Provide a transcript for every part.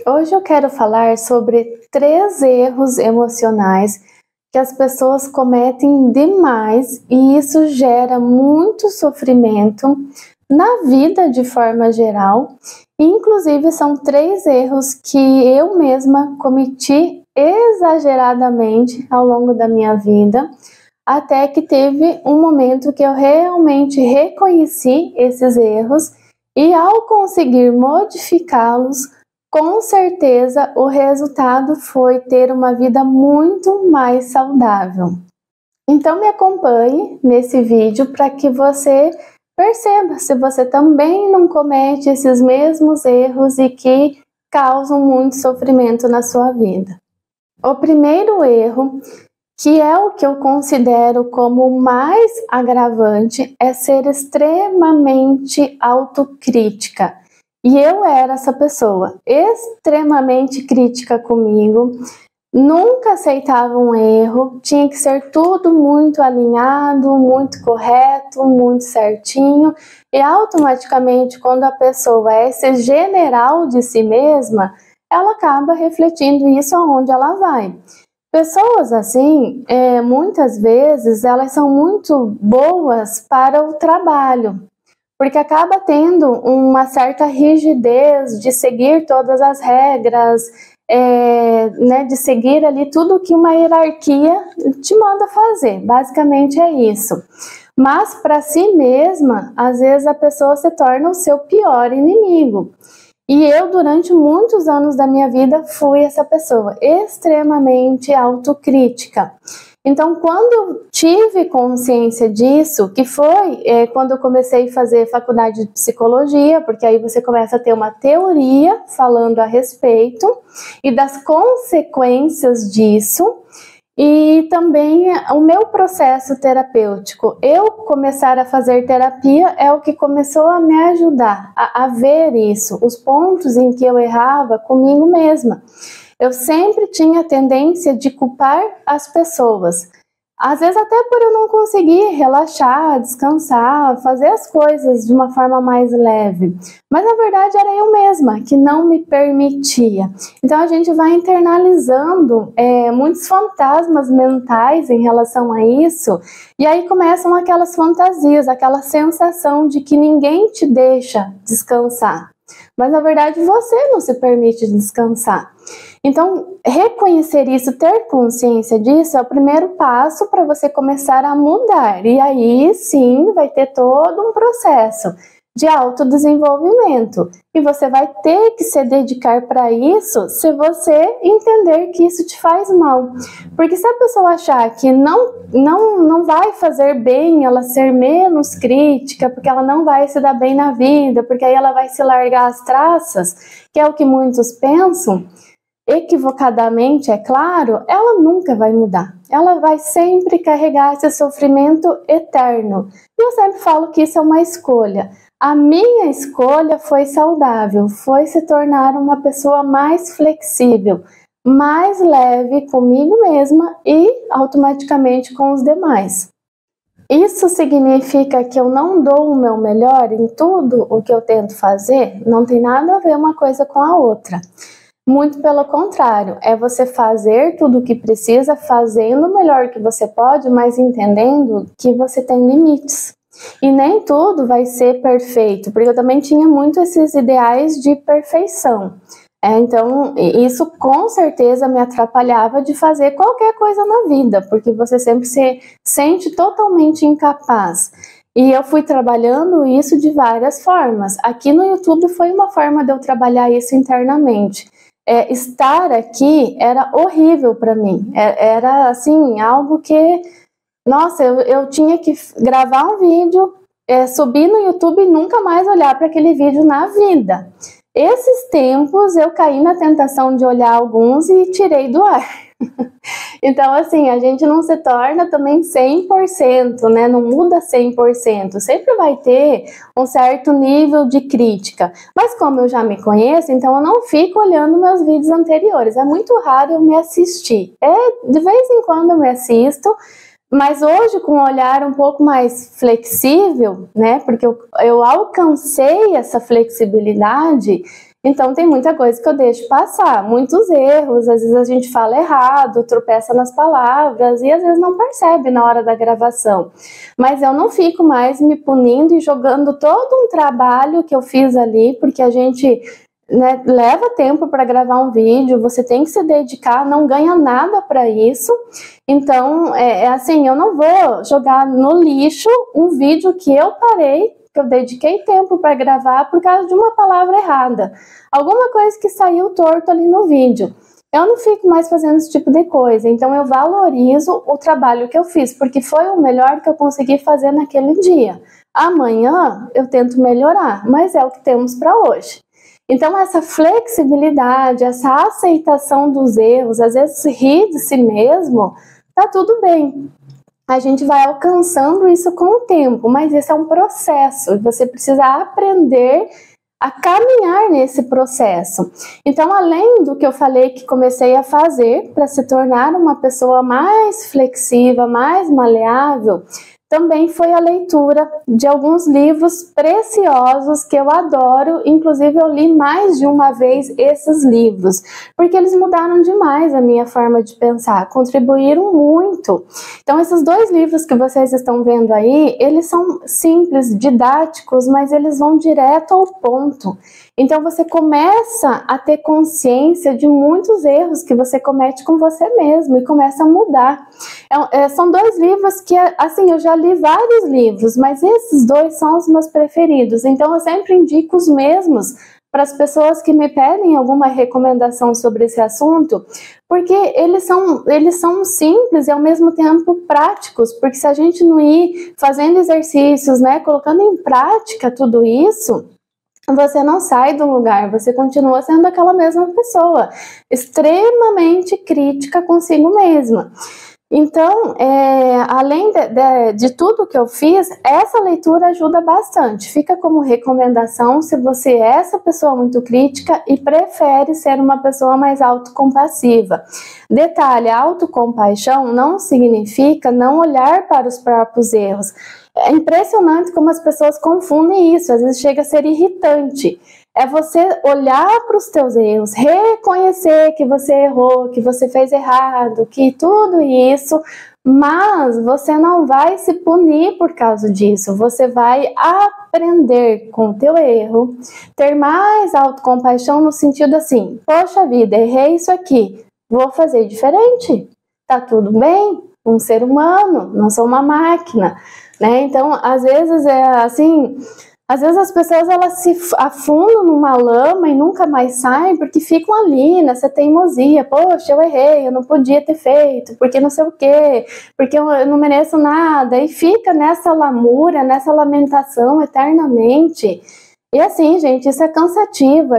Hoje eu quero falar sobre 3 erros emocionais que as pessoas cometem demais e isso gera muito sofrimento na vida de forma geral. Inclusive são 3 erros que eu mesma cometi exageradamente ao longo da minha vida, até que teve um momento que eu realmente reconheci esses erros e ao conseguir modificá-los, com certeza o resultado foi ter uma vida muito mais saudável. Então me acompanhe nesse vídeo para que você perceba se você também não comete esses mesmos erros e que causam muito sofrimento na sua vida. O primeiro erro, que é o que eu considero como o mais agravante, é ser extremamente autocrítica. E eu era essa pessoa, extremamente crítica comigo, nunca aceitava um erro, tinha que ser tudo muito alinhado, muito correto, muito certinho, e automaticamente quando a pessoa é esse general de si mesma, ela acaba refletindo isso aonde ela vai. Pessoas assim, muitas vezes, elas são muito boas para o trabalho, porque acaba tendo uma certa rigidez de seguir todas as regras, né, de seguir ali tudo que uma hierarquia te manda fazer, basicamente é isso. Mas para si mesma, às vezes a pessoa se torna o seu pior inimigo. E eu, durante muitos anos da minha vida, fui essa pessoa extremamente autocrítica. Então, quando eu tive consciência disso, que foi quando eu comecei a fazer faculdade de psicologia, porque aí você começa a ter uma teoria falando a respeito e das consequências disso, e também o meu processo terapêutico. Eu começar a fazer terapia é o que começou a me ajudar a ver isso, os pontos em que eu errava comigo mesma. Eu sempre tinha a tendência de culpar as pessoas. Às vezes até por eu não conseguir relaxar, descansar, fazer as coisas de uma forma mais leve. Mas na verdade era eu mesma que não me permitia. Então a gente vai internalizando muitos fantasmas mentais em relação a isso. E aí começam aquelas fantasias, aquela sensação de que ninguém te deixa descansar. Mas na verdade você não se permite descansar. Então, reconhecer isso, ter consciência disso é o primeiro passo para você começar a mudar. E aí sim vai ter todo um processo de autodesenvolvimento. E você vai ter que se dedicar para isso se você entender que isso te faz mal. Porque se a pessoa achar que não vai fazer bem ela ser menos crítica, porque ela não vai se dar bem na vida, porque aí ela vai se largar as traças, que é o que muitos pensam, equivocadamente, é claro, ela nunca vai mudar. Ela vai sempre carregar esse sofrimento eterno. E eu sempre falo que isso é uma escolha. A minha escolha foi saudável, foi se tornar uma pessoa mais flexível, mais leve comigo mesma e automaticamente com os demais. Isso significa que eu não dou o meu melhor em tudo o que eu tento fazer? Não tem nada a ver uma coisa com a outra. Muito pelo contrário, é você fazer tudo o que precisa, fazendo o melhor que você pode, mas entendendo que você tem limites. E nem tudo vai ser perfeito, porque eu também tinha muito esses ideais de perfeição. Então, isso com certeza me atrapalhava de fazer qualquer coisa na vida, porque você sempre se sente totalmente incapaz. E eu fui trabalhando isso de várias formas. Aqui no YouTube foi uma forma de eu trabalhar isso internamente. Estar aqui era horrível para mim, era assim, algo que, nossa, eu tinha que gravar um vídeo, subir no YouTube e nunca mais olhar para aquele vídeo na vida. Esses tempos eu caí na tentação de olhar alguns e tirei do ar. Então, assim, a gente não se torna também 100%, né? Não muda 100%. Sempre vai ter um certo nível de crítica. Mas como eu já me conheço, então eu não fico olhando meus vídeos anteriores. É muito raro eu me assistir. De vez em quando eu me assisto, mas hoje com um olhar um pouco mais flexível, né? Porque eu alcancei essa flexibilidade. Então tem muita coisa que eu deixo passar, muitos erros, às vezes a gente fala errado, tropeça nas palavras e às vezes não percebe na hora da gravação. Mas eu não fico mais me punindo e jogando todo um trabalho que eu fiz ali, porque a gente, né, leva tempo para gravar um vídeo, você tem que se dedicar, não ganha nada para isso. Então, assim, eu não vou jogar no lixo um vídeo que eu parei, que eu dediquei tempo para gravar por causa de uma palavra errada. Alguma coisa que saiu torto ali no vídeo. Eu não fico mais fazendo esse tipo de coisa, então eu valorizo o trabalho que eu fiz, porque foi o melhor que eu consegui fazer naquele dia. Amanhã eu tento melhorar, mas é o que temos para hoje. Então essa flexibilidade, essa aceitação dos erros, às vezes rir de si mesmo, tá tudo bem. A gente vai alcançando isso com o tempo, mas esse é um processo e você precisa aprender a caminhar nesse processo. Então, além do que eu falei que comecei a fazer para se tornar uma pessoa mais flexível, mais maleável, também foi a leitura de alguns livros preciosos que eu adoro, inclusive eu li mais de uma vez esses livros, porque eles mudaram demais a minha forma de pensar, contribuíram muito. Então esses 2 livros que vocês estão vendo aí, eles são simples, didáticos, mas eles vão direto ao ponto. Então você começa a ter consciência de muitos erros que você comete com você mesmo e começa a mudar. São 2 livros que, assim, eu já li vários livros, mas esses 2 são os meus preferidos. Então eu sempre indico os mesmos para as pessoas que me pedem alguma recomendação sobre esse assunto, porque eles são simples e ao mesmo tempo práticos, porque se a gente não ir fazendo exercícios, né, colocando em prática tudo isso, você não sai do lugar, você continua sendo aquela mesma pessoa, extremamente crítica consigo mesma. Então, além de tudo que eu fiz, essa leitura ajuda bastante. Fica como recomendação se você é essa pessoa muito crítica e prefere ser uma pessoa mais autocompassiva. Detalhe, autocompaixão não significa não olhar para os próprios erros. É impressionante como as pessoas confundem isso, às vezes chega a ser irritante. É você olhar para os teus erros, reconhecer que você errou, que você fez errado, que tudo isso, mas você não vai se punir por causa disso. Você vai aprender com o teu erro, ter mais autocompaixão no sentido assim, poxa vida, errei isso aqui, vou fazer diferente. Tá tudo bem? Um ser humano, não sou uma máquina, né? Então, às vezes é assim... Às vezes as pessoas elas se afundam numa lama e nunca mais saem porque ficam ali nessa teimosia. Poxa, eu errei, eu não podia ter feito, porque não sei o quê, porque eu não mereço nada. E fica nessa lamúria, nessa lamentação eternamente. E assim, gente, isso é cansativo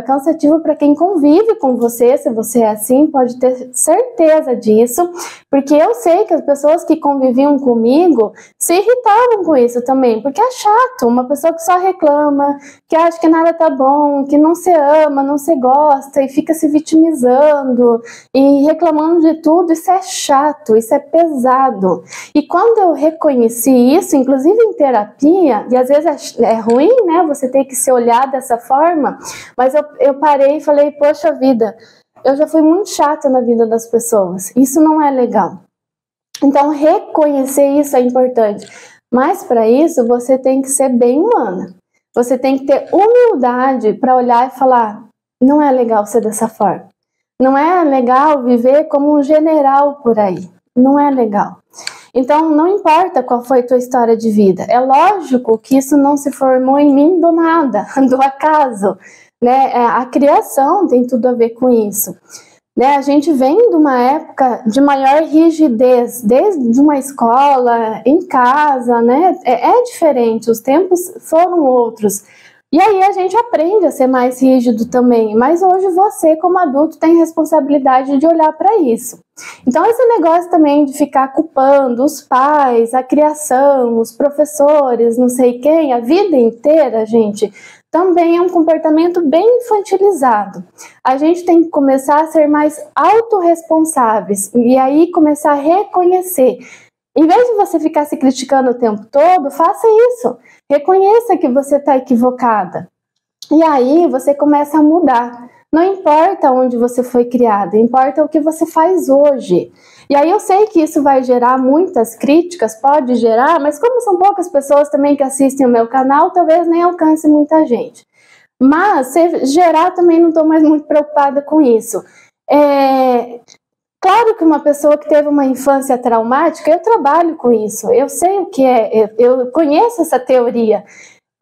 para quem convive com você, se você é assim, pode ter certeza disso, porque eu sei que as pessoas que conviviam comigo se irritavam com isso também, porque é chato, uma pessoa que só reclama, que acha que nada tá bom, que não se ama, não se gosta e fica se vitimizando e reclamando de tudo, isso é chato, isso é pesado. E quando eu reconheci isso, inclusive em terapia, e às vezes é ruim, né, você ter que se olhar dessa forma, mas eu parei e falei, poxa vida, eu já fui muito chata na vida das pessoas, isso não é legal. Então reconhecer isso é importante, mas para isso você tem que ser bem humana, você tem que ter humildade para olhar e falar, não é legal ser dessa forma, não é legal viver como um general por aí, não é legal. Então, não importa qual foi a tua história de vida. É lógico que isso não se formou em mim do nada, do acaso, né? A criação tem tudo a ver com isso. Né? A gente vem de uma época de maior rigidez, desde uma escola, em casa, né? É diferente, os tempos foram outros. E aí a gente aprende a ser mais rígido também, mas hoje você, como adulto, tem responsabilidade de olhar para isso. Então esse negócio também de ficar culpando os pais, a criação, os professores, não sei quem, a vida inteira, gente, também é um comportamento bem infantilizado. A gente tem que começar a ser mais autorresponsáveis e aí começar a reconhecer. Em vez de você ficar se criticando o tempo todo, faça isso. Reconheça que você está equivocada. E aí você começa a mudar. Não importa onde você foi criado, importa o que você faz hoje. E aí eu sei que isso vai gerar muitas críticas, pode gerar, mas como são poucas pessoas também que assistem o meu canal, talvez nem alcance muita gente. Mas se gerar também não estou mais muito preocupada com isso. Claro que uma pessoa que teve uma infância traumática, eu trabalho com isso, eu sei o que é, eu conheço essa teoria.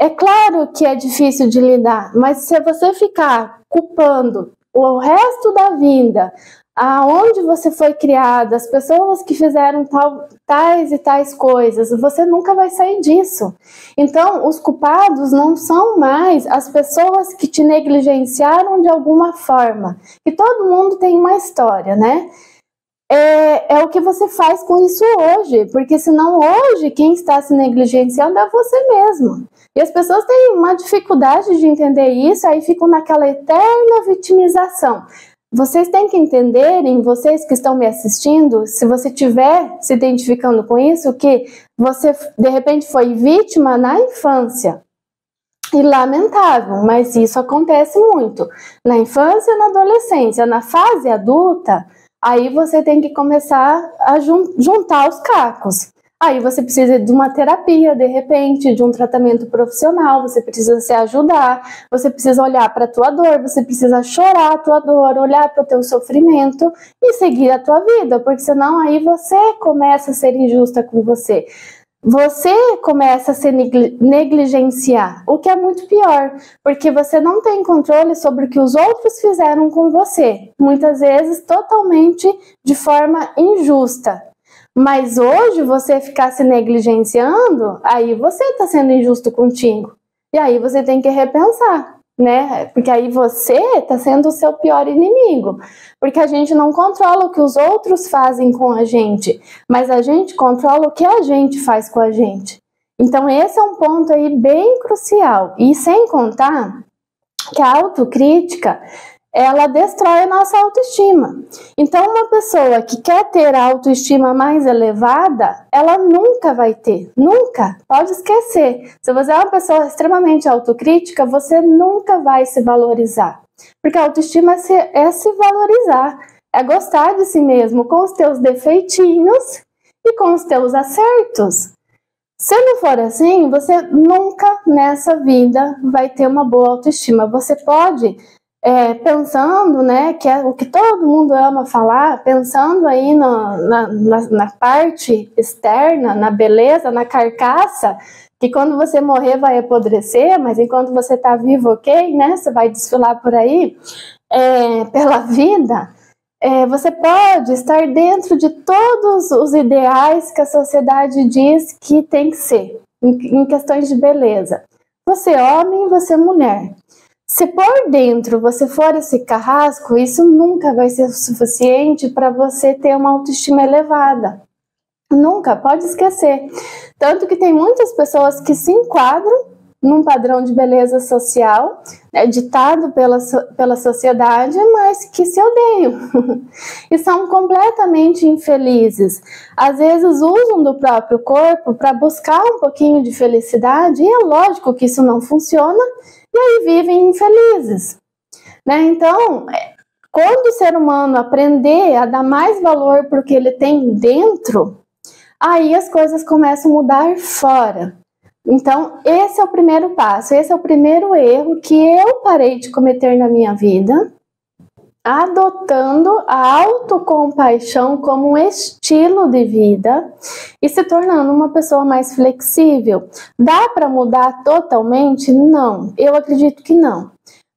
É claro que é difícil de lidar, mas se você ficar culpando o resto da vida, aonde você foi criada, as pessoas que fizeram tais e tais coisas, você nunca vai sair disso. Então, os culpados não são mais as pessoas que te negligenciaram de alguma forma. E todo mundo tem uma história, né? É o que você faz com isso hoje, porque senão hoje quem está se negligenciando é você mesmo. E as pessoas têm uma dificuldade de entender isso, aí ficam naquela eterna vitimização. Vocês têm que entenderem, vocês que estão me assistindo, se você estiver se identificando com isso, que você de repente foi vítima na infância. E lamentável, mas isso acontece muito. Na infância e na adolescência, na fase adulta, aí você tem que começar a juntar os cacos. Aí você precisa de uma terapia, de repente, de um tratamento profissional, você precisa se ajudar, você precisa olhar para a tua dor, você precisa chorar a tua dor, olhar para o teu sofrimento e seguir a tua vida, porque senão aí você começa a ser injusta com você. Você começa a se negligenciar, o que é muito pior, porque você não tem controle sobre o que os outros fizeram com você, muitas vezes totalmente de forma injusta. Mas hoje você ficar se negligenciando, aí você está sendo injusto contigo. E aí você tem que repensar, né? Porque aí você está sendo o seu pior inimigo. Porque a gente não controla o que os outros fazem com a gente, mas a gente controla o que a gente faz com a gente. Então esse é um ponto aí bem crucial. E sem contar que a autocrítica, ela destrói a nossa autoestima. Então uma pessoa que quer ter a autoestima mais elevada, ela nunca vai ter, nunca, pode esquecer. Se você é uma pessoa extremamente autocrítica, você nunca vai se valorizar. Porque a autoestima é se valorizar, é gostar de si mesmo com os teus defeitinhos e com os teus acertos. Se não for assim, você nunca nessa vida vai ter uma boa autoestima. Você pode, pensando, né, que é o que todo mundo ama falar, pensando aí na parte externa, na beleza, na carcaça, que quando você morrer vai apodrecer, mas enquanto você está vivo, ok, né? Você vai desfilar por aí pela vida. Você pode estar dentro de todos os ideais que a sociedade diz que tem que ser, em questões de beleza. Você é homem, você é mulher. Se por dentro você for esse carrasco, isso nunca vai ser o suficiente para você ter uma autoestima elevada. Nunca, pode esquecer. Tanto que tem muitas pessoas que se enquadram num padrão de beleza social, né, ditado pela sociedade, mas que se odeiam e são completamente infelizes. Às vezes usam do próprio corpo para buscar um pouquinho de felicidade, e é lógico que isso não funciona, e aí vivem infelizes, né? Então, quando o ser humano aprender a dar mais valor para o que ele tem dentro, aí as coisas começam a mudar fora. Então, esse é o primeiro passo, esse é o primeiro erro que eu parei de cometer na minha vida, adotando a autocompaixão como um estilo de vida e se tornando uma pessoa mais flexível. Dá para mudar totalmente? Não, eu acredito que não.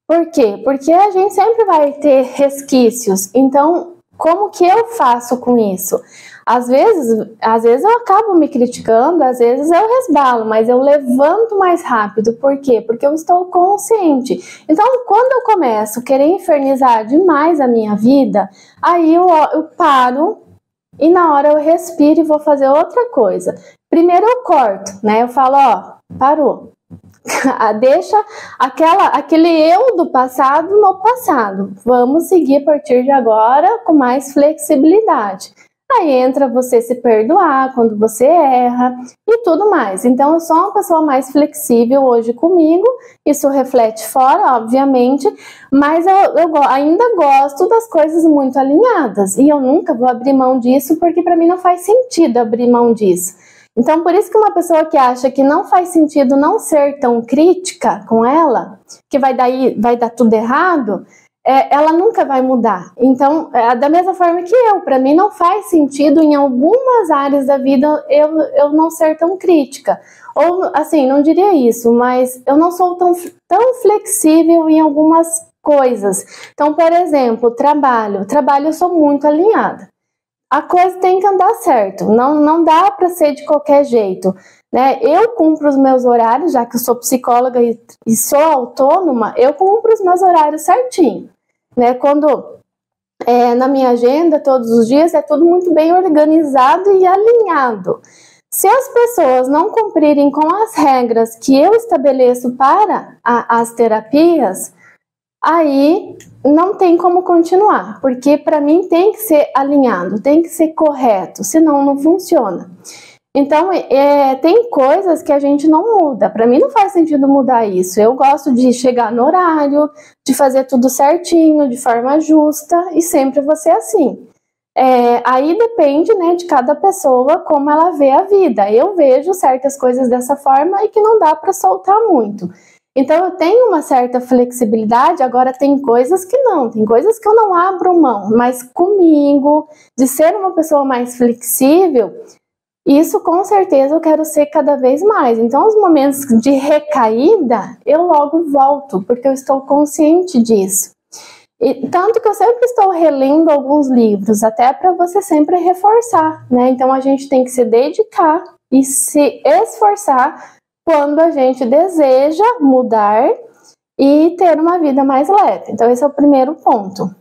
Por quê? Porque a gente sempre vai ter resquícios. Então, como que eu faço com isso? Às vezes eu acabo me criticando, às vezes eu resbalo, mas eu levanto mais rápido. Por quê? Porque eu estou consciente. Então, quando eu começo a querer infernizar demais a minha vida, aí eu paro e na hora eu respiro e vou fazer outra coisa. Primeiro eu corto, né? Eu falo, ó, parou. Deixa aquele eu do passado no passado. Vamos seguir a partir de agora com mais flexibilidade. Aí entra você se perdoar quando você erra e tudo mais. Então eu sou uma pessoa mais flexível hoje comigo, isso reflete fora, obviamente, mas eu ainda gosto das coisas muito alinhadas e eu nunca vou abrir mão disso, porque para mim não faz sentido abrir mão disso. Então por isso que uma pessoa que acha que não faz sentido não ser tão crítica com ela, que vai dar tudo errado, ela nunca vai mudar. Então, da mesma forma que para mim não faz sentido em algumas áreas da vida eu não ser tão crítica. Ou, assim, não diria isso, mas eu não sou tão flexível em algumas coisas. Então, por exemplo, trabalho eu sou muito alinhada. A coisa tem que andar certo, não dá para ser de qualquer jeito. Né? Eu cumpro os meus horários, já que eu sou psicóloga e sou autônoma, eu cumpro os meus horários certinho. Né? Quando na minha agenda, todos os dias, é tudo muito bem organizado e alinhado. Se as pessoas não cumprirem com as regras que eu estabeleço para as terapias, aí não tem como continuar, porque para mim tem que ser alinhado, tem que ser correto, senão não funciona. Então, tem coisas que a gente não muda. Para mim não faz sentido mudar isso. Eu gosto de chegar no horário, de fazer tudo certinho, de forma justa, e sempre vou ser assim. Aí depende, né, de cada pessoa como ela vê a vida. Eu vejo certas coisas dessa forma e que não dá para soltar muito. Então eu tenho uma certa flexibilidade, agora tem coisas que não, tem coisas que eu não abro mão, mas comigo, de ser uma pessoa mais flexível, isso com certeza eu quero ser cada vez mais. Então os momentos de recaída, eu logo volto, porque eu estou consciente disso. E tanto que eu sempre estou relendo alguns livros, até para você sempre reforçar, né? Então a gente tem que se dedicar e se esforçar quando a gente deseja mudar e ter uma vida mais leve. Então esse é o primeiro ponto.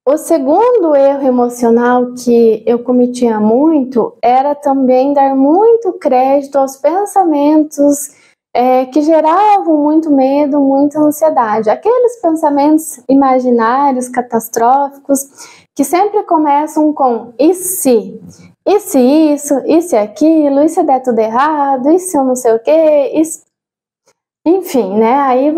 O segundo erro emocional que eu cometia muito era também dar muito crédito aos pensamentos que geravam muito medo, muita ansiedade. Aqueles pensamentos imaginários, catastróficos, que sempre começam com e se? E se isso? E se aquilo? E se der tudo errado? E se eu não sei o quê? Enfim, né? Aí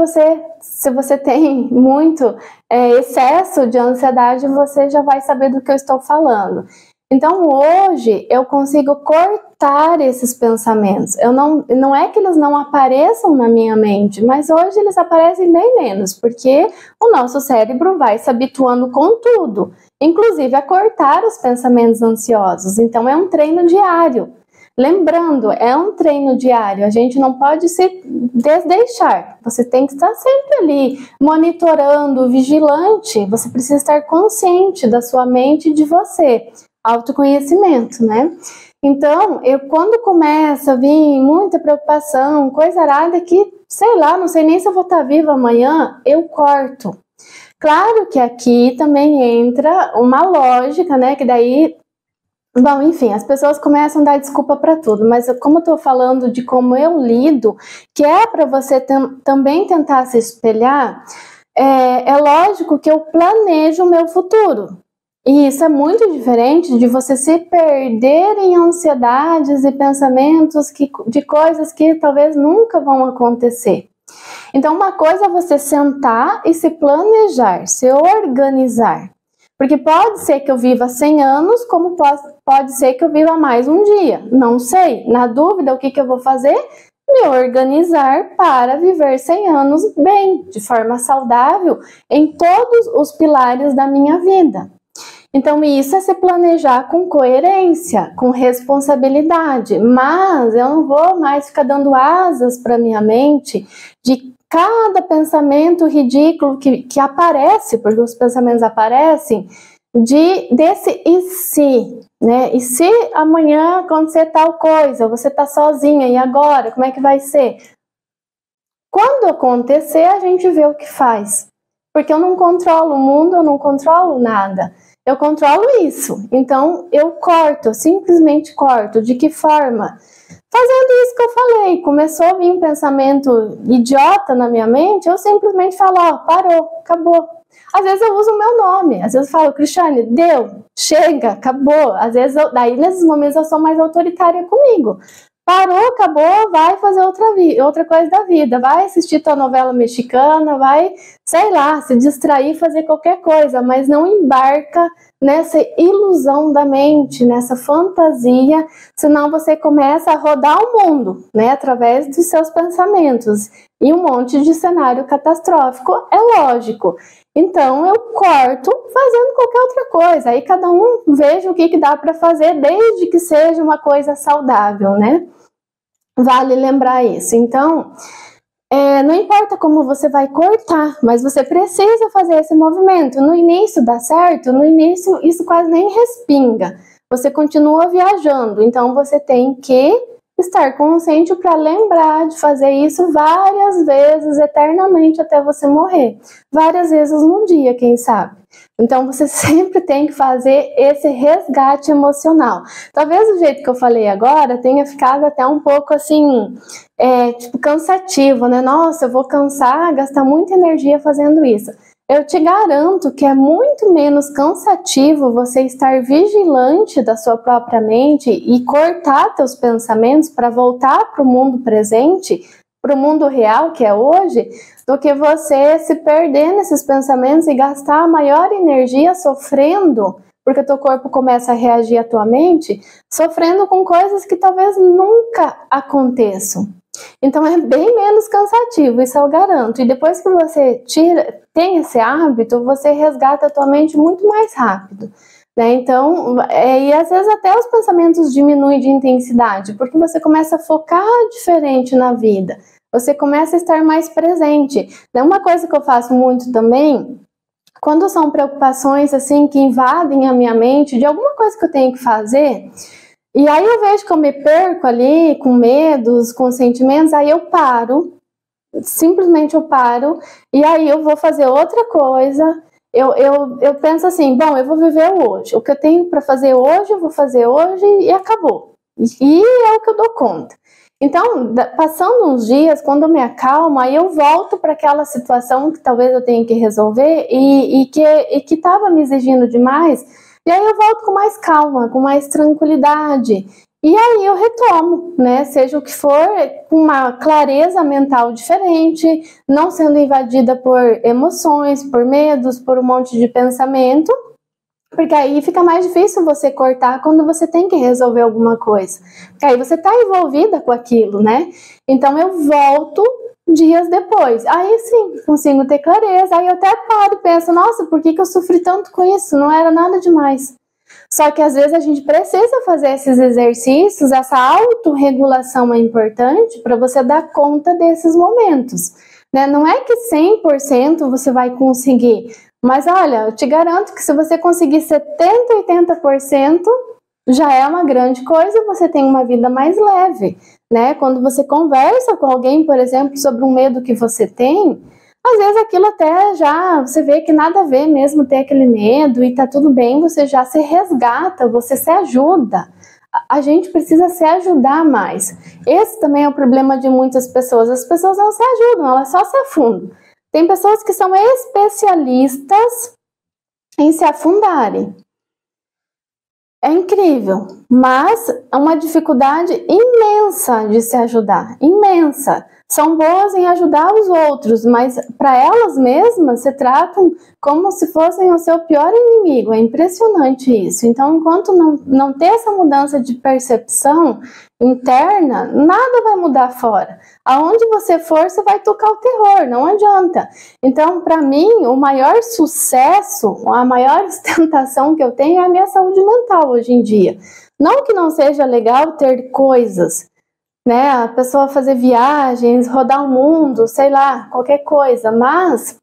se você tem muito excesso de ansiedade, você já vai saber do que eu estou falando. Então hoje eu consigo cortar esses pensamentos. Não é que eles não apareçam na minha mente, mas hoje eles aparecem bem menos, porque o nosso cérebro vai se habituando com tudo, inclusive a cortar os pensamentos ansiosos. Então é um treino diário. Lembrando, é um treino diário, a gente não pode se desdeixar, você tem que estar sempre ali, monitorando, vigilante, você precisa estar consciente da sua mente e de você, autoconhecimento, né? Então, quando começa a vir muita preocupação, coisa arada que, sei lá, não sei nem se eu vou estar viva amanhã, eu corto. Claro que aqui também entra uma lógica, né, que daí... Bom, enfim, as pessoas começam a dar desculpa para tudo, mas como eu estou falando de como eu lido, que é para você também tentar se espelhar, é lógico que eu planejo o meu futuro. E isso é muito diferente de você se perder em ansiedades e pensamentos de coisas que talvez nunca vão acontecer. Então, uma coisa é você sentar e se planejar, se organizar. Porque pode ser que eu viva 100 anos, como pode ser que eu viva mais um dia. Não sei. Na dúvida, o que eu vou fazer? Me organizar para viver 100 anos bem, de forma saudável, em todos os pilares da minha vida. Então, isso é se planejar com coerência, com responsabilidade. Mas eu não vou mais ficar dando asas para minha mente de cada pensamento ridículo que aparece, porque os pensamentos aparecem, desse e se, né? E se amanhã acontecer tal coisa, você tá sozinha, e agora? Como é que vai ser? Quando acontecer, a gente vê o que faz. Porque eu não controlo o mundo, eu não controlo nada. Eu controlo isso. Então, eu corto, eu simplesmente corto. De que forma? Fazendo isso que eu falei, começou a vir um pensamento idiota na minha mente, eu simplesmente falo, ó, parou, acabou. Às vezes eu uso o meu nome, às vezes eu falo, Cristiane, deu, chega, acabou. Às vezes, daí nesses momentos eu sou mais autoritária comigo. Parou, acabou, vai fazer outra coisa da vida, vai assistir tua novela mexicana, vai, sei lá, se distrair, fazer qualquer coisa, mas não embarca nessa ilusão da mente, nessa fantasia, senão você começa a rodar o mundo, né, através dos seus pensamentos, e um monte de cenário catastrófico, é lógico. Então eu corto fazendo qualquer outra coisa, aí cada um veja o que dá para fazer, desde que seja uma coisa saudável, né? Vale lembrar isso. Então, não importa como você vai cortar, mas você precisa fazer esse movimento. No início dá certo, no início isso quase nem respinga. Você continua viajando, então você tem que estar consciente para lembrar de fazer isso várias vezes, eternamente, até você morrer. Várias vezes no dia, quem sabe. Então você sempre tem que fazer esse resgate emocional. Talvez o jeito que eu falei agora tenha ficado até um pouco assim, tipo cansativo, né? Nossa, eu vou cansar, gastar muita energia fazendo isso. Eu te garanto que é muito menos cansativo você estar vigilante da sua própria mente e cortar teus pensamentos para voltar para o mundo presente, para o mundo real que é hoje, do que você se perder nesses pensamentos e gastar a maior energia sofrendo, porque teu corpo começa a reagir à tua mente, sofrendo com coisas que talvez nunca aconteçam. Então é bem menos cansativo, isso eu garanto. E depois que você tem esse hábito, você resgata a tua mente muito mais rápido, né? Então, e às vezes até os pensamentos diminuem de intensidade, porque você começa a focar diferente na vida. Você começa a estar mais presente. Uma coisa que eu faço muito também, quando são preocupações assim que invadem a minha mente de alguma coisa que eu tenho que fazer, e aí eu vejo que eu me perco ali com medos, com sentimentos, aí eu paro, simplesmente eu paro, e aí eu vou fazer outra coisa. Eu penso assim, bom, eu vou viver o hoje. O que eu tenho para fazer hoje, eu vou fazer hoje e acabou. E é o que eu dou conta. Então, passando uns dias, quando eu me acalmo, aí eu volto para aquela situação que talvez eu tenha que resolver e que estava me exigindo demais, e aí eu volto com mais calma, com mais tranquilidade, e aí eu retomo, né, seja o que for, com uma clareza mental diferente, não sendo invadida por emoções, por medos, por um monte de pensamento, porque aí fica mais difícil você cortar quando você tem que resolver alguma coisa. Porque aí você está envolvida com aquilo, né? Então eu volto dias depois. Aí sim, consigo ter clareza. Aí eu até paro e penso, nossa, por que eu sofri tanto com isso? Não era nada demais. Só que às vezes a gente precisa fazer esses exercícios, essa autorregulação é importante para você dar conta desses momentos, né? Não é que 100% você vai conseguir, mas olha, eu te garanto que se você conseguir 70%, 80%, já é uma grande coisa e você tem uma vida mais leve, né? Quando você conversa com alguém, por exemplo, sobre um medo que você tem, às vezes aquilo até já, você vê que nada a ver mesmo ter aquele medo e tá tudo bem, você já se resgata, você se ajuda. A gente precisa se ajudar mais. Esse também é o problema de muitas pessoas. As pessoas não se ajudam, elas só se afundam. Tem pessoas que são especialistas em se afundarem. É incrível, mas é uma dificuldade imensa de se ajudar, imensa. São boas em ajudar os outros, mas para elas mesmas se tratam como se fossem o seu pior inimigo. É impressionante isso. Então, enquanto não ter essa mudança de percepção interna, nada vai mudar fora. Aonde você for, você vai tocar o terror, não adianta. Então, para mim, o maior sucesso, a maior ostentação que eu tenho é a minha saúde mental hoje em dia. Não que não seja legal ter coisas, né? A pessoa fazer viagens, rodar o mundo, sei lá, qualquer coisa, mas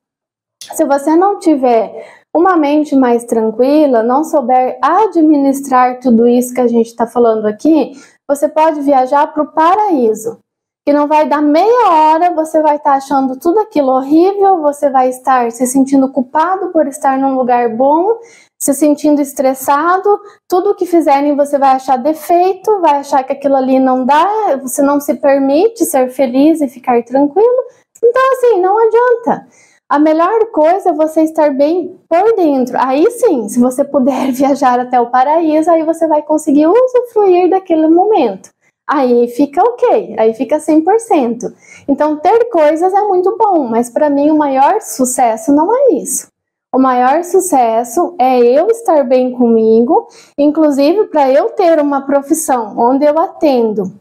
se você não tiver uma mente mais tranquila, não souber administrar tudo isso que a gente está falando aqui, você pode viajar para o paraíso, que não vai dar meia hora, você vai estar achando tudo aquilo horrível, você vai estar se sentindo culpado por estar num lugar bom, se sentindo estressado, tudo que fizerem você vai achar defeito, vai achar que aquilo ali não dá, você não se permite ser feliz e ficar tranquilo. Então assim, não adianta. A melhor coisa é você estar bem por dentro. Aí sim, se você puder viajar até o paraíso, aí você vai conseguir usufruir daquele momento. Aí fica ok, aí fica 100%. Então, ter coisas é muito bom, mas para mim o maior sucesso não é isso. O maior sucesso é eu estar bem comigo, inclusive para eu ter uma profissão onde eu atendo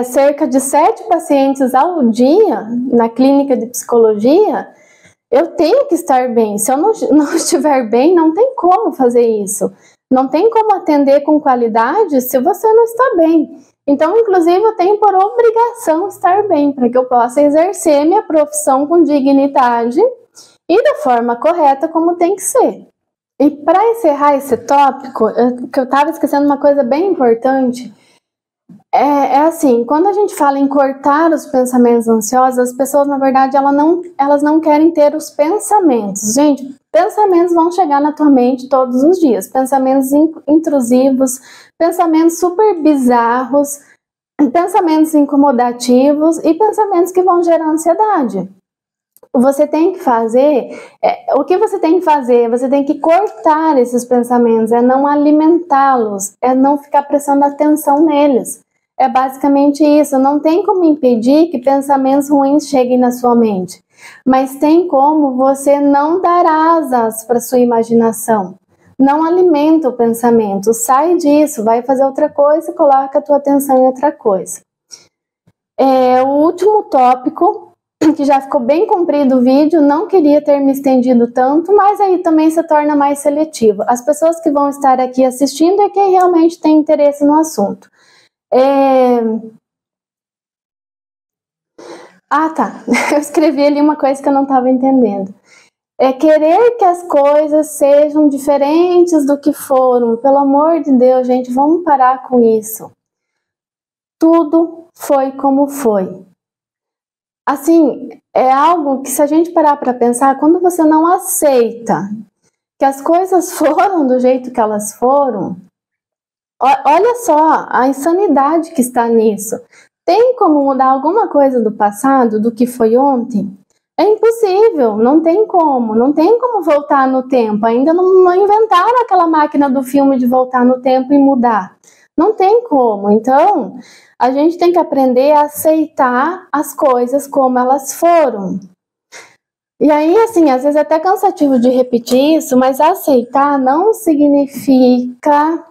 cerca de 7 pacientes ao dia na clínica de psicologia. Eu tenho que estar bem. Se eu não estiver bem, não tem como fazer isso. Não tem como atender com qualidade se você não está bem. Então, inclusive, eu tenho por obrigação estar bem, para que eu possa exercer minha profissão com dignidade e da forma correta como tem que ser. E para encerrar esse tópico, que eu estava esquecendo uma coisa bem importante, assim, quando a gente fala em cortar os pensamentos ansiosos, as pessoas, na verdade, elas não querem ter os pensamentos. Gente, pensamentos vão chegar na tua mente todos os dias. Pensamentos intrusivos, pensamentos super bizarros, pensamentos incomodativos e pensamentos que vão gerar ansiedade. Você tem que fazer, o que você tem que fazer? Você tem que cortar esses pensamentos, é não alimentá-los, é não ficar prestando atenção neles. É basicamente isso. Não tem como impedir que pensamentos ruins cheguem na sua mente, mas tem como você não dar asas para sua imaginação. Não alimenta o pensamento, sai disso, vai fazer outra coisa, coloca a tua atenção em outra coisa. O último tópico, que já ficou bem comprido o vídeo, não queria ter me estendido tanto, mas aí também se torna mais seletivo. As pessoas que vão estar aqui assistindo é quem realmente tem interesse no assunto. Ah, tá. Eu escrevi ali uma coisa que eu não estava entendendo. Querer que as coisas sejam diferentes do que foram. Pelo amor de Deus, gente, vamos parar com isso. Tudo foi como foi. Assim, é algo que, se a gente parar para pensar, quando você não aceita que as coisas foram do jeito que elas foram, olha só a insanidade que está nisso. Tem como mudar alguma coisa do passado, do que foi ontem? É impossível, não tem como voltar no tempo. Ainda não inventaram aquela máquina do filme de voltar no tempo e mudar. Não tem como. Então, a gente tem que aprender a aceitar as coisas como elas foram. E aí, assim, às vezes é até cansativo de repetir isso, mas aceitar não significa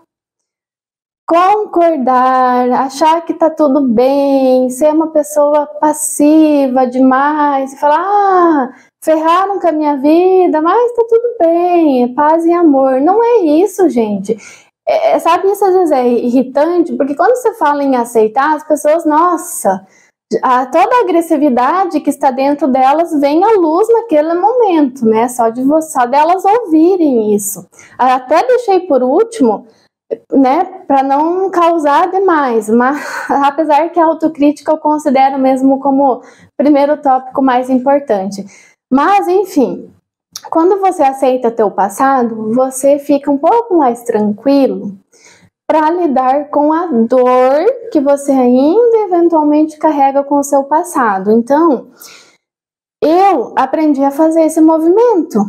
concordar, achar que tá tudo bem, ser uma pessoa passiva demais, falar, ferraram com a minha vida, mas tá tudo bem, é paz e amor. Não é isso, gente. Sabe, isso às vezes é irritante, porque quando você fala em aceitar, as pessoas, nossa, toda a agressividade que está dentro delas vem à luz naquele momento, né? Só delas ouvirem isso. Até deixei por último, né, para não causar demais, mas apesar que a autocrítica eu considero mesmo como primeiro tópico mais importante. Mas, enfim, quando você aceita teu passado, você fica um pouco mais tranquilo para lidar com a dor que você ainda eventualmente carrega com o seu passado. Então, eu aprendi a fazer esse movimento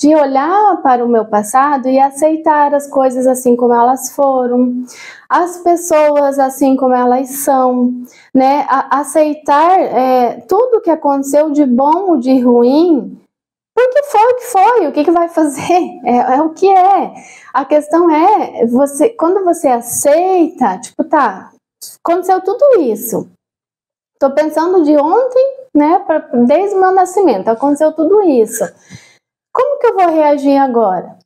de olhar para o meu passado e aceitar as coisas assim como elas foram, as pessoas assim como elas são, né? Aceitar tudo que aconteceu de bom ou de ruim, porque foi o que foi, o que vai fazer? É o que é. A questão é, quando você aceita, tipo, tá, aconteceu tudo isso. Tô pensando de ontem, né, desde o meu nascimento, aconteceu tudo isso. Como que eu vou reagir agora?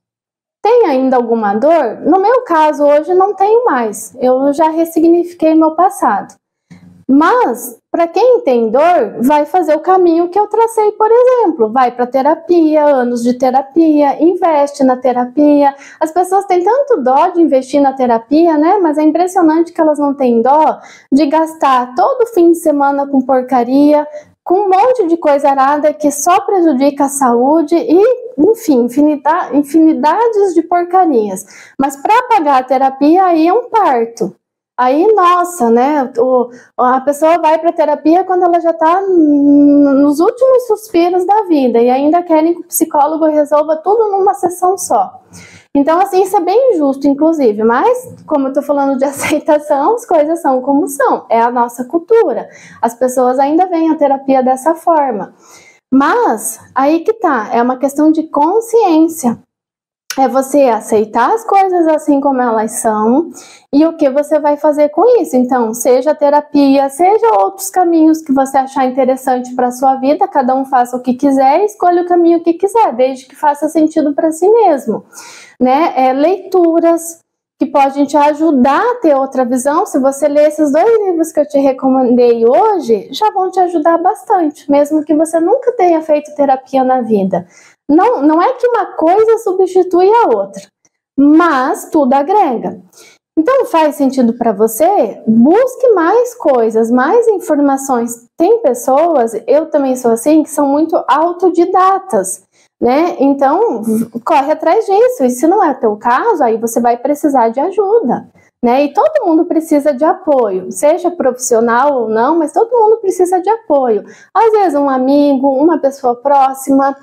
Tem ainda alguma dor? No meu caso, hoje não tenho mais. Eu já ressignifiquei meu passado. Mas, para quem tem dor, vai fazer o caminho que eu tracei, por exemplo. Vai para terapia, anos de terapia, investe na terapia. As pessoas têm tanto dó de investir na terapia, né? Mas é impressionante que elas não têm dó de gastar todo fim de semana com porcaria, com um monte de coisa arada que só prejudica a saúde e, enfim, infinidades de porcarias. Mas para pagar a terapia, aí é um parto. Aí, nossa, né? A pessoa vai para terapia quando ela já está nos últimos suspiros da vida e ainda querem que o psicólogo resolva tudo numa sessão só. Então, assim, isso é bem injusto, inclusive, mas, como eu estou falando de aceitação, as coisas são como são, é a nossa cultura. As pessoas ainda veem a terapia dessa forma. Mas, aí que tá, é uma questão de consciência. É você aceitar as coisas assim como elas são e o que você vai fazer com isso. Então, seja terapia, seja outros caminhos que você achar interessante para a sua vida, cada um faça o que quiser e escolha o caminho que quiser, desde que faça sentido para si mesmo. Né? Leituras que podem te ajudar a ter outra visão. Se você ler esses 2 livros que eu te recomendei hoje, já vão te ajudar bastante, mesmo que você nunca tenha feito terapia na vida. Não é que uma coisa substitui a outra, mas tudo agrega. Então, faz sentido para você? Busque mais coisas, mais informações. Tem pessoas, eu também sou assim, que são muito autodidatas, né? Então, corre atrás disso. E se não é teu caso, aí você vai precisar de ajuda, né? E todo mundo precisa de apoio, seja profissional ou não, mas todo mundo precisa de apoio. Às vezes, um amigo, uma pessoa próxima,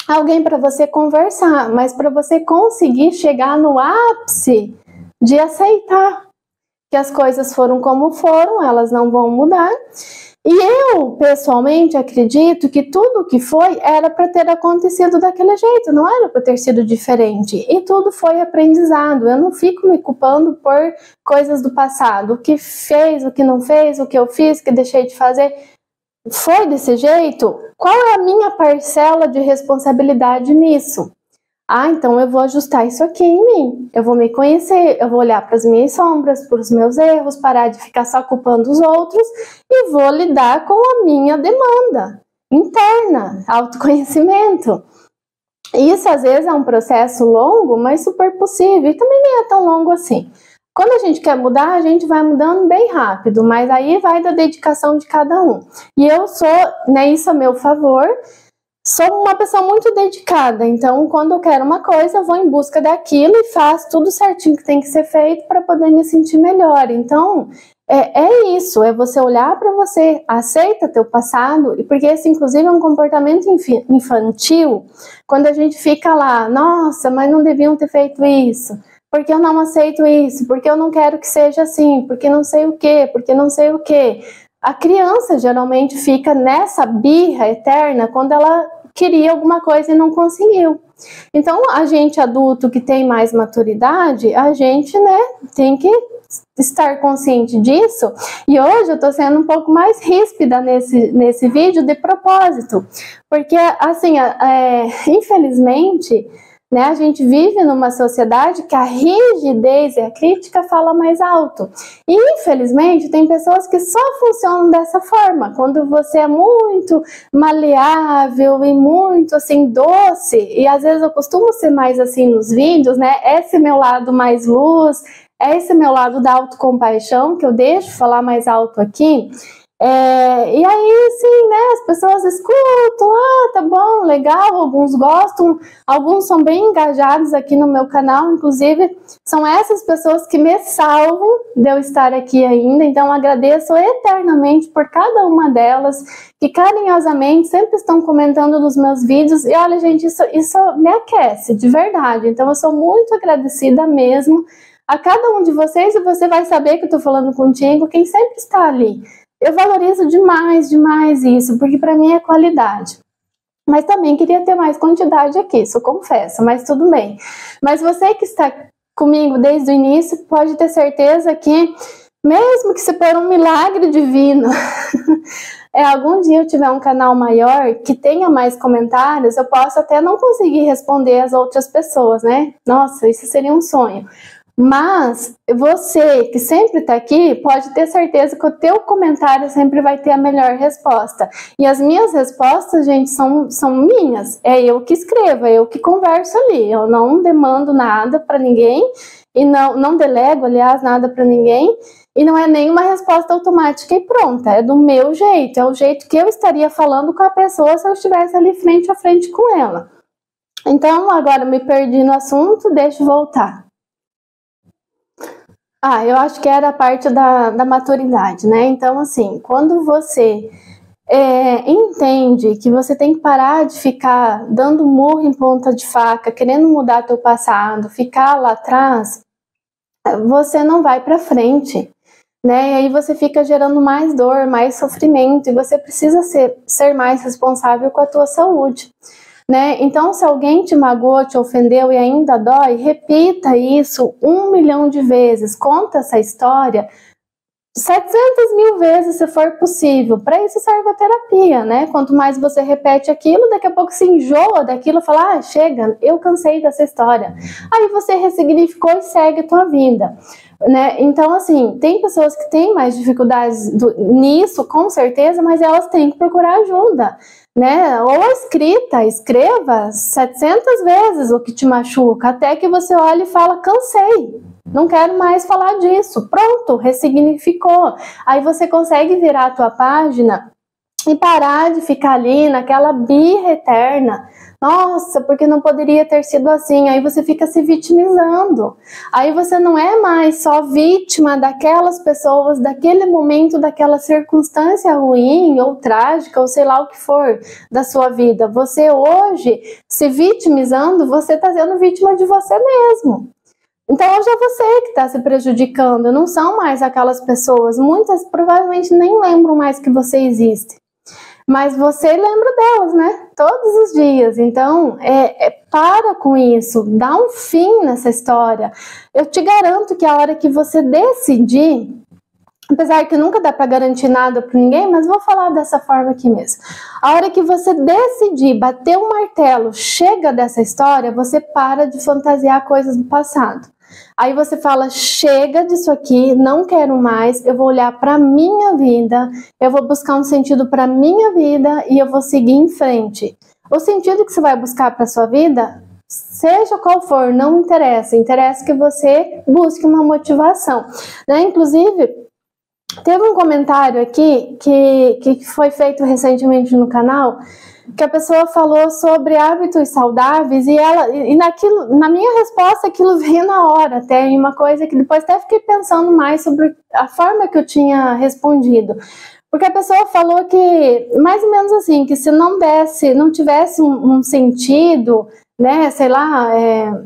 alguém para você conversar, mas para você conseguir chegar no ápice de aceitar que as coisas foram como foram, elas não vão mudar. E eu, pessoalmente, acredito que tudo o que foi era para ter acontecido daquele jeito, não era para ter sido diferente. E tudo foi aprendizado. Eu não fico me culpando por coisas do passado. O que fez, o que não fez, o que eu fiz, o que deixei de fazer. Foi desse jeito? Qual é a minha parcela de responsabilidade nisso? Então eu vou ajustar isso aqui em mim, eu vou me conhecer, eu vou olhar para as minhas sombras, para os meus erros, parar de ficar só culpando os outros e vou lidar com a minha demanda interna, autoconhecimento. Isso às vezes é um processo longo, mas super possível e também nem é tão longo assim. Quando a gente quer mudar, a gente vai mudando bem rápido, mas aí vai da dedicação de cada um. E eu sou, né, isso a meu favor, sou uma pessoa muito dedicada, então quando eu quero uma coisa, eu vou em busca daquilo e faço tudo certinho que tem que ser feito para poder me sentir melhor. Então, é isso, é você olhar para você, aceita teu passado, porque esse inclusive é um comportamento infantil, quando a gente fica lá, nossa, mas não deviam ter feito isso, porque eu não aceito isso, porque eu não quero que seja assim, porque não sei o quê, porque não sei o quê. A criança geralmente fica nessa birra eterna quando ela queria alguma coisa e não conseguiu. Então, a gente adulto que tem mais maturidade, a gente, né, tem que estar consciente disso. E hoje eu tô sendo um pouco mais ríspida nesse vídeo de propósito, porque, assim, infelizmente, né, a gente vive numa sociedade que a rigidez e a crítica fala mais alto. E, infelizmente, tem pessoas que só funcionam dessa forma. Quando você é muito maleável e muito, assim, doce, e às vezes eu costumo ser mais assim nos vídeos, né? Esse meu lado mais luz, esse meu lado da autocompaixão, que eu deixo falar mais alto aqui. E aí, sim, né, as pessoas escutam, tá bom, legal, alguns gostam, alguns são bem engajados aqui no meu canal, inclusive são essas pessoas que me salvam de eu estar aqui ainda, então agradeço eternamente por cada uma delas, que carinhosamente sempre estão comentando nos meus vídeos, e olha, gente, isso me aquece, de verdade, então eu sou muito agradecida mesmo a cada um de vocês, e você vai saber que eu tô falando contigo, quem sempre está ali. Eu valorizo demais, demais isso, porque para mim é qualidade. Mas também queria ter mais quantidade aqui, isso eu confesso, mas tudo bem. Mas você que está comigo desde o início, pode ter certeza que, mesmo que se for um milagre divino, algum dia eu tiver um canal maior, que tenha mais comentários, eu posso até não conseguir responder as outras pessoas, né? Nossa, isso seria um sonho. Mas você que sempre está aqui, pode ter certeza que o teu comentário sempre vai ter a melhor resposta. E as minhas respostas, gente, são minhas. É eu que escrevo, é eu que converso ali. Eu não demando nada para ninguém e não delego, aliás, nada para ninguém. E não é nenhuma resposta automática e pronta. É do meu jeito, é o jeito que eu estaria falando com a pessoa se eu estivesse ali frente a frente com ela. Então, agora me perdi no assunto, deixa eu voltar. Eu acho que era a parte da maturidade, né? Então, assim, quando você entende que você tem que parar de ficar dando murro em ponta de faca, querendo mudar teu passado, ficar lá atrás, você não vai para frente, né? E aí você fica gerando mais dor, mais sofrimento, e você precisa ser mais responsável com a tua saúde, né? Então, se alguém te magoou, te ofendeu e ainda dói, repita isso 1 milhão de vezes, conta essa história 700.000 vezes, se for possível. Para isso serve a terapia, né? Quanto mais você repete aquilo, daqui a pouco se enjoa daquilo, fala, chega, eu cansei dessa história. Aí você ressignificou e segue a tua vida, né? Então, assim, tem pessoas que têm mais dificuldades nisso, com certeza, mas elas têm que procurar ajuda, né? Ou a escreva 700 vezes o que te machuca, até que você olhe e fala, cansei. Não quero mais falar disso. Pronto, ressignificou. Aí você consegue virar a tua página e parar de ficar ali naquela birra eterna. Nossa, porque não poderia ter sido assim. Aí você fica se vitimizando. Aí você não é mais só vítima daquelas pessoas, daquele momento, daquela circunstância ruim ou trágica, ou sei lá o que for da sua vida. Você hoje, se vitimizando, você está sendo vítima de você mesmo. Então hoje é você que está se prejudicando, não são mais aquelas pessoas. Muitas provavelmente nem lembram mais que você existe, mas você lembra delas, né? Todos os dias. Então para com isso, dá um fim nessa história. Eu te garanto que a hora que você decidir, apesar que nunca dá para garantir nada para ninguém, mas vou falar dessa forma aqui mesmo. A hora que você decidir bater um martelo, chega dessa história, você para de fantasiar coisas do passado. Aí você fala, chega disso aqui, não quero mais, eu vou olhar para minha vida, eu vou buscar um sentido para minha vida e eu vou seguir em frente. O sentido que você vai buscar para sua vida, seja qual for, não interessa. Interessa que você busque uma motivação, né? Inclusive, teve um comentário aqui que foi feito recentemente no canal, que a pessoa falou sobre hábitos saudáveis e na minha resposta aquilo veio na hora, até uma coisa que depois até fiquei pensando mais sobre a forma que eu tinha respondido. Porque a pessoa falou que, mais ou menos assim, que se não tivesse um sentido, né, sei lá,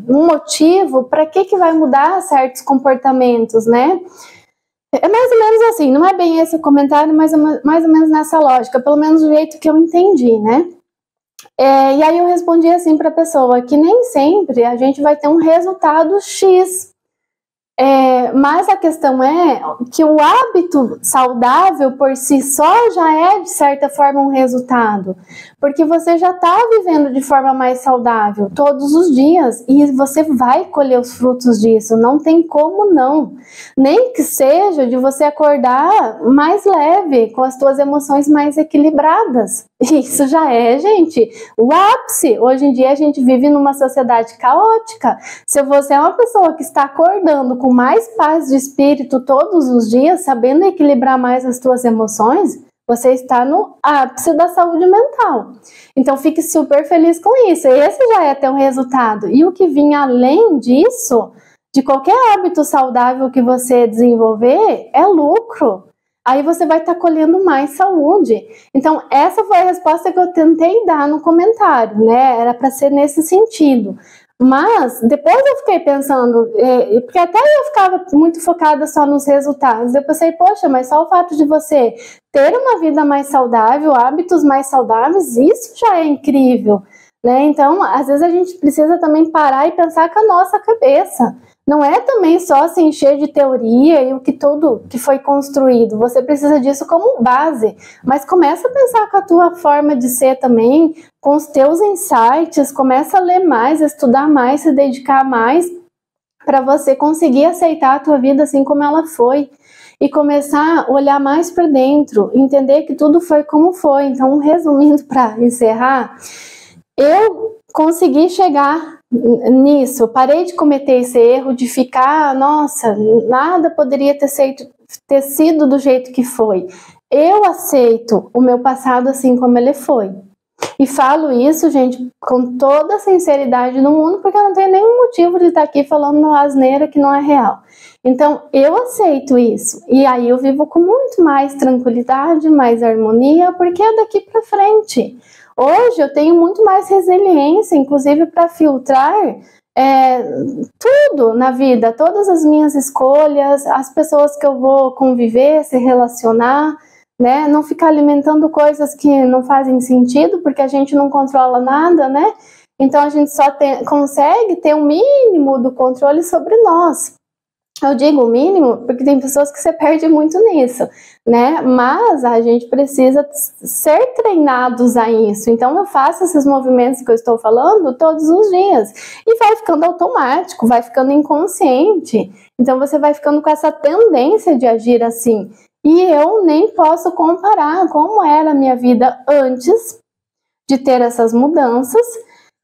um motivo, para que vai mudar certos comportamentos, né? É mais ou menos assim, não é bem esse o comentário, mas é mais ou menos nessa lógica, pelo menos do jeito que eu entendi, né? E aí eu respondi assim para a pessoa, que nem sempre a gente vai ter um resultado X, mas a questão é que o hábito saudável por si só já é, de certa forma, um resultado, porque você já está vivendo de forma mais saudável todos os dias e você vai colher os frutos disso, não tem como não, nem que seja de você acordar mais leve, com as suas emoções mais equilibradas. Isso já é, gente, o ápice. Hoje em dia a gente vive numa sociedade caótica. Se você é uma pessoa que está acordando com mais paz de espírito todos os dias, sabendo equilibrar mais as suas emoções, você está no ápice da saúde mental. Então fique super feliz com isso. Esse já é ter um resultado. E o que vinha além disso, de qualquer hábito saudável que você desenvolver, é lucro. Aí você vai estar colhendo mais saúde. Então, essa foi a resposta que eu tentei dar no comentário, né? Era para ser nesse sentido. Mas, depois eu fiquei pensando, porque até eu ficava muito focada só nos resultados. Eu pensei, poxa, mas só o fato de você ter uma vida mais saudável, hábitos mais saudáveis, isso já é incrível, né? Então, às vezes a gente precisa também parar e pensar com a nossa cabeça. Não é também só se encher de teoria e tudo que foi construído. Você precisa disso como base. Mas começa a pensar com a tua forma de ser também, com os teus insights, começa a ler mais, a estudar mais, se dedicar mais, para você conseguir aceitar a tua vida assim como ela foi. E começar a olhar mais para dentro, entender que tudo foi como foi. Então, resumindo para encerrar, eu consegui chegar nisso, parei de cometer esse erro de ficar, nossa, nada poderia ter sido do jeito que foi. Eu aceito o meu passado assim como ele foi. E falo isso, gente, com toda a sinceridade do mundo, porque eu não tenho nenhum motivo de estar aqui falando uma asneira que não é real. Então, eu aceito isso. E aí eu vivo com muito mais tranquilidade, mais harmonia, porque é daqui para frente. Hoje eu tenho muito mais resiliência, inclusive para filtrar tudo na vida, todas as minhas escolhas, as pessoas que eu vou conviver, se relacionar, né? Não ficar alimentando coisas que não fazem sentido, porque a gente não controla nada, né? Então a gente só consegue ter um mínimo do controle sobre nós. Eu digo o mínimo porque tem pessoas que você perde muito nisso, né? Mas a gente precisa ser treinados a isso. Então eu faço esses movimentos que eu estou falando todos os dias e vai ficando automático, vai ficando inconsciente. Então você vai ficando com essa tendência de agir assim. E eu nem posso comparar como era a minha vida antes de ter essas mudanças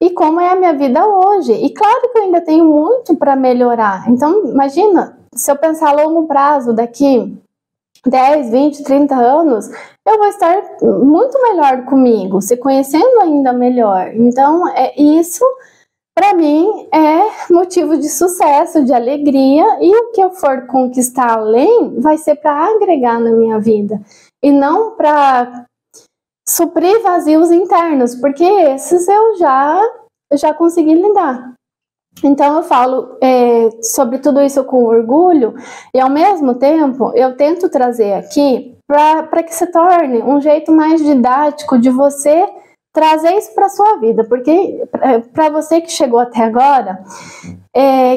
e como é a minha vida hoje. E claro que eu ainda tenho muito para melhorar. Então, imagina, se eu pensar a longo prazo, daqui 10, 20, 30 anos, eu vou estar muito melhor comigo, se conhecendo ainda melhor. Então, isso, para mim, é motivo de sucesso, de alegria, e o que eu for conquistar além vai ser para agregar na minha vida, e não para suprir vazios internos, porque esses eu já consegui lidar. Então eu falo sobre tudo isso com orgulho, e ao mesmo tempo eu tento trazer aqui para que se torne um jeito mais didático de você trazer isso para sua vida, porque para você que chegou até agora,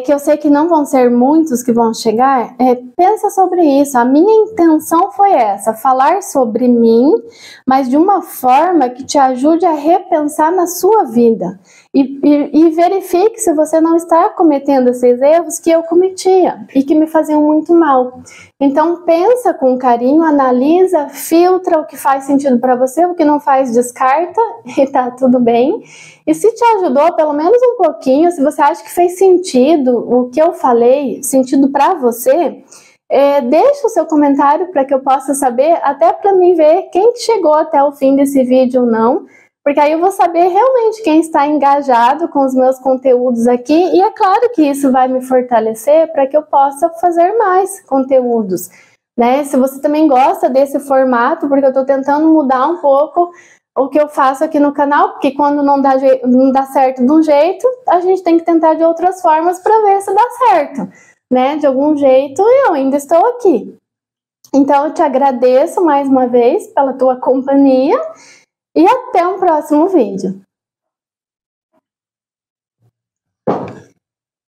que eu sei que não vão ser muitos que vão chegar, pensa sobre isso. A minha intenção foi essa, falar sobre mim, mas de uma forma que te ajude a repensar na sua vida e verifique se você não está cometendo esses erros que eu cometia e que me faziam muito mal. Então pensa com carinho, analisa, filtra o que faz sentido para você, o que não faz, descarta e tá tudo bem. E se te ajudou pelo menos um pouquinho, se você acha que fez sentido o que eu falei, sentido para você, deixa o seu comentário para que eu possa saber, até para mim ver quem chegou até o fim desse vídeo ou não, porque aí eu vou saber realmente quem está engajado com os meus conteúdos aqui, e é claro que isso vai me fortalecer para que eu possa fazer mais conteúdos, né? Se você também gosta desse formato, porque eu estou tentando mudar um pouco o que eu faço aqui no canal, porque quando não dá certo de um jeito, a gente tem que tentar de outras formas para ver se dá certo, né? De algum jeito eu ainda estou aqui. Então eu te agradeço mais uma vez pela tua companhia e até um próximo vídeo.